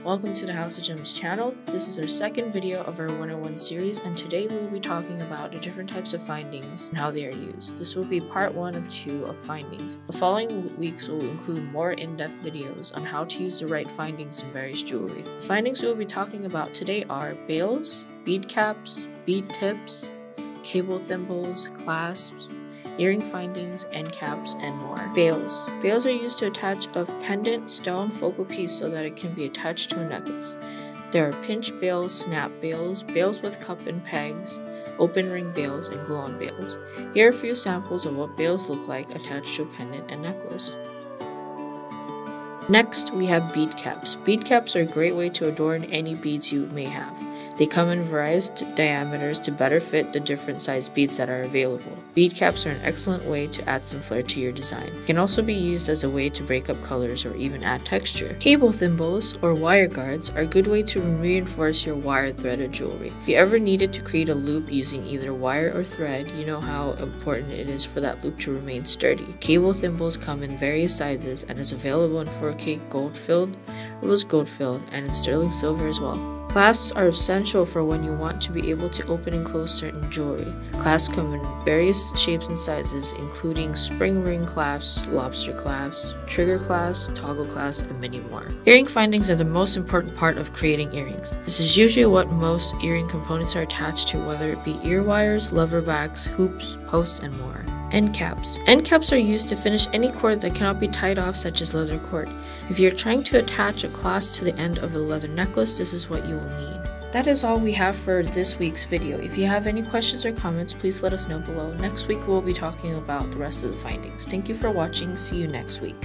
Welcome to the House of Gems channel. This is our second video of our 101 series, and today we will be talking about the different types of findings and how they are used. This will be part 1 of 2 of findings. The following weeks will include more in-depth videos on how to use the right findings in various jewelry. The findings we will be talking about today are bails, bead caps, bead tips, cable thimbles, clasps, earring findings, end caps, and more. Bails. Bails are used to attach a pendant stone focal piece so that it can be attached to a necklace. There are pinch bails, snap bails, bails with cup and pegs, open ring bails, and glue-on bails. Here are a few samples of what bails look like attached to a pendant and necklace. Next, we have bead caps. Bead caps are a great way to adorn any beads you may have. They come in various diameters to better fit the different size beads that are available. Bead caps are an excellent way to add some flair to your design. It can also be used as a way to break up colors or even add texture. Cable thimbles or wire guards are a good way to reinforce your wire threaded jewelry. If you ever needed to create a loop using either wire or thread, you know how important it is for that loop to remain sturdy. Cable thimbles come in various sizes and is available in 4K gold filled, rose gold filled, and in sterling silver as well. Clasps are essential for when you want to be able to open and close certain jewelry. Clasps come in various shapes and sizes, including spring ring clasps, lobster clasps, trigger clasps, toggle clasps, and many more. Earring findings are the most important part of creating earrings. This is usually what most earring components are attached to, whether it be ear wires, lever backs, hoops, posts, and more. End caps. End caps are used to finish any cord that cannot be tied off, such as leather cord. If you're trying to attach a clasp to the end of a leather necklace, this is what you will need. That is all we have for this week's video. If you have any questions or comments, please let us know below. Next week we'll be talking about the rest of the findings. Thank you for watching. See you next week.